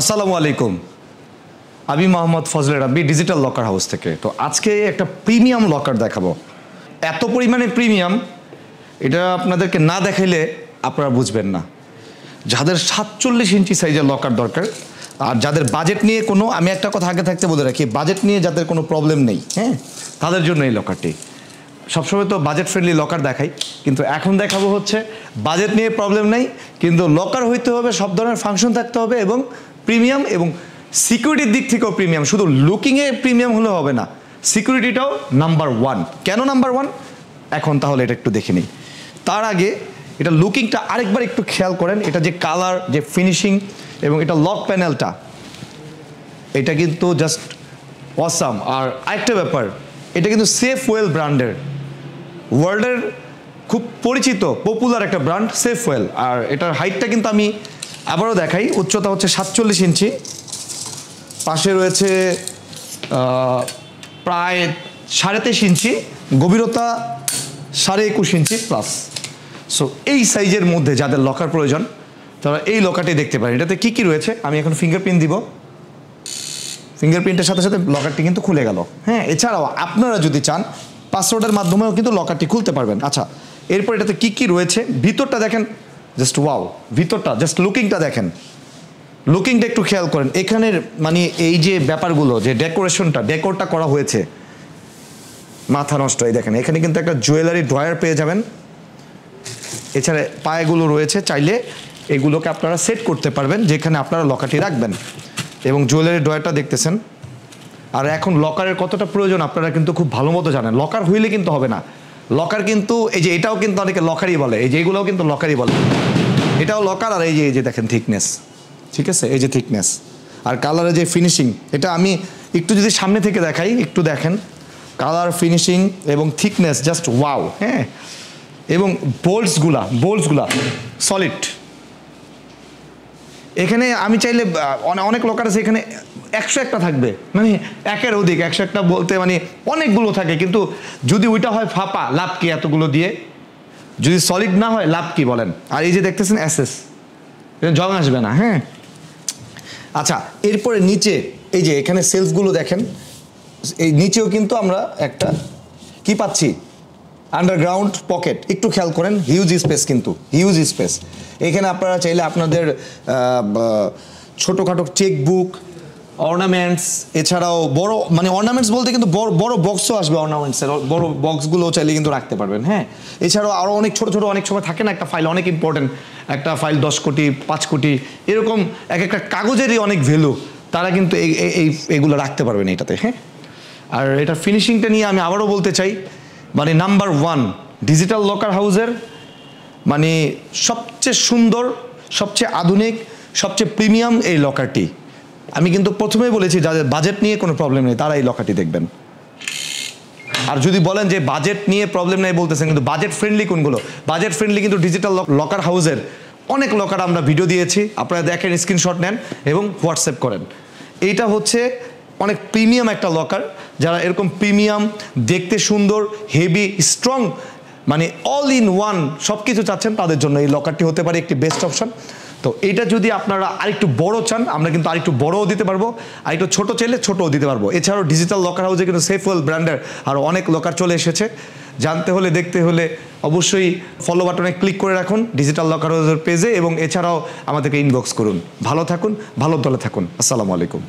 আসসালামু আলাইকুম, আমি মোহাম্মদ ফজলে রাব্বি ডিজিটাল লকার হাউস থেকে। তো আজকে একটা প্রিমিয়াম লকার দেখাবো। এত পরিমাণে প্রিমিয়াম, এটা আপনাদেরকে না দেখাইলে আপনারা বুঝবেন না। যাদের 47 ইঞ্চি সাইজের লকার দরকার, আর যাদের বাজেট নিয়ে কোনো, আমি একটা কথা আগে থাকতে বলে রাখি, বাজেট নিয়ে যাদের কোনো প্রবলেম নেই, হ্যাঁ, তাদের জন্য এই লকারটি। সবসময় তো বাজেট ফ্রেন্ডলি লকার দেখাই, কিন্তু এখন দেখাবো হচ্ছে বাজেট নিয়ে প্রবলেম নেই, কিন্তু লকার হইতে হবে, সব ধরনের ফাংশন থাকতে হবে এবং প্রিমিয়াম, এবং সিকিউরিটির দিক থেকেও প্রিমিয়াম। শুধু লুকিংয়ে প্রিমিয়াম হলে হবে না, সিকিউরিটিটাও নাম্বার 1। কেন নাম্বার 1 এখন তাহলে এটা একটু দেখে নিই। তার আগে এটা লুকিংটা আরেকবার একটু খেয়াল করেন। এটা যে কালার, যে ফিনিশিং এবং এটা লক প্যানেলটা, এটা কিন্তু জাস্ট অসাম। আর আরেকটা ব্যাপার, এটা কিন্তু সেফওয়েল ব্র্যান্ডের, ওয়ার্ল্ডের খুব পরিচিত পপুলার একটা ব্র্যান্ড সেফওয়েল। আর এটার হাইটটা কিন্তু আমি আবারও দেখাই, উচ্চতা হচ্ছে 47 ইঞ্চি, পাশে রয়েছে প্রায় 23.5 ইঞ্চি, গভীরতা 21.5 ইঞ্চি প্লাস। সো এই সাইজের মধ্যে যাদের লকার প্রয়োজন তারা এই লকারটি দেখতে পারেন। এটাতে কী কী রয়েছে আমি এখন ফিঙ্গারপ্রিন্ট দিব, ফিঙ্গারপ্রিন্টের সাথে সাথে লকারটি কিন্তু খুলে গেল। হ্যাঁ, এছাড়াও আপনারা যদি চান পাসওয়ার্ডের মাধ্যমেও কিন্তু লকারটি খুলতে পারবেন। আচ্ছা, এরপর এটাতে কী কী রয়েছে, ভিতরটা দেখেন, জাস্ট ওয়াও, ভিতরটা জাস্ট লুকিংটা দেখেন, লুকিংটা একটু খেয়াল করেন। এখানের মানে এই যে ব্যাপারগুলো, যে ডেকোরটা করা হয়েছে, মাথা নষ্ট। এই দেখেন, এখানে কিন্তু একটা জুয়েলারি ড্রয়ার পেয়ে যাবেন। এছাড়া পায়েগুলো রয়েছে, চাইলে এগুলোকে আপনারা সেট করতে পারবেন যেখানে আপনারা লকারটি রাখবেন। এবং জুয়েলারি ড্রয়ারটা দেখতেছেন। আর এখন লকারের কতটা প্রয়োজন আপনারা কিন্তু খুব ভালো মতো জানেন। লকার হইলে কিন্তু হবে না, লকার কিন্তু এই যে এটাও কিন্তু অনেকে লকারই বলে, এই যে এগুলোও কিন্তু লকারই বলে, এটাও লকার। আর এই যে দেখেন থিকনেস, ঠিক আছে, এই যে থিকনেস আর কালারের যে ফিনিশিং, এটা আমি একটু যদি সামনে থেকে দেখাই, একটু দেখেন কালার, ফিনিশিং এবং থিকনেস, জাস্ট ওয়াও। হ্যাঁ, এবং বোল্টসগুলা সলিড। এখানে আমি চাইলে অনেক লকার আছে, এখানে 101টা থাকবে, মানে একের অধিক, 101টা বলতে মানে অনেকগুলো থাকে। কিন্তু যদি ওইটা হয় ফাঁপা, লাভ কি এতগুলো দিয়ে? যদি সলিড না হয় লাভ কি বলেন? আর এই যে দেখতেছেন এসএস, জং আসবে না। হ্যাঁ, আচ্ছা, এরপরে নিচে এই যে এখানে সেলফগুলো দেখেন, এই নিচেও কিন্তু আমরা একটা কি পাচ্ছি, আন্ডারগ্রাউন্ড পকেট। একটু খেয়াল করেন, হিউজ স্পেস, কিন্তু হিউজ স্পেস। এখানে আপনারা চাইলে আপনাদের ছোটোখাটো চেকবুক, অর্নামেন্টস, এছাড়াও বড় মানে অর্নামেন্টস বলতে কিন্তু বড় বক্সও আসবে, অর্নামেন্টসের বড় বক্সগুলো চাইলে কিন্তু রাখতে পারবেন। হ্যাঁ, এছাড়াও আরও অনেক ছোটো ছোটো, অনেক সময় থাকে না একটা ফাইল অনেক ইম্পর্টেন্ট, একটা ফাইল 10 কোটি 5 কোটি এরকম, একটা কাগজেরই অনেক ভ্যালু, তারা কিন্তু এইগুলো রাখতে পারবেন এইটাতে। হ্যাঁ, আর এটার ফিনিশিংটা নিয়ে আমি আবারও বলতে চাই, মানে নাম্বার 1 ডিজিটাল লকার হাউসের, মানে সবচেয়ে সুন্দর, সবচেয়ে আধুনিক, সবচেয়ে প্রিমিয়াম এই লকারটি। আমি কিন্তু প্রথমেই বলেছি যাদের বাজেট নিয়ে কোনো প্রবলেম নেই তারা এই লকারটি দেখবেন। আর যদি বলেন যে বাজেট নিয়ে প্রবলেম নেই বলতেছেন, কিন্তু বাজেট ফ্রেন্ডলি কোনগুলো? বাজেট ফ্রেন্ডলি কিন্তু ডিজিটাল লকার হাউসের অনেক লকার আমরা ভিডিও দিয়েছি, আপনারা দেখেন, স্ক্রিনশট নেন এবং হোয়াটসঅ্যাপ করেন। এইটা হচ্ছে অনেক প্রিমিয়াম একটা লকার। যারা এরকম প্রিমিয়াম, দেখতে সুন্দর, হেভি, স্ট্রং, মানে অল ইন ওয়ান সব কিছু চাচ্ছেন, তাদের জন্য এই লকারটি হতে পারে একটি বেস্ট অপশন। তো এইটা যদি আপনারা আরেকটু বড় চান, আমরা কিন্তু আরেকটু বড়ও দিতে পারবো, আরেকটু ছোটো চাইলে ছোটোও দিতে পারবো। এছাড়াও ডিজিটাল লকার হাউসে কিন্তু সেফওয়েল ব্র্যান্ডের আরও অনেক লকার চলে এসেছে। জানতে হলে, দেখতে হলে অবশ্যই ফলো বাটনে ক্লিক করে রাখুন ডিজিটাল লকার হাউসের পেজে, এবং এছাড়াও আমাদেরকে ইনবক্স করুন। ভালো থাকুন, ভালো দলে থাকুন। আসসালামু আলাইকুম।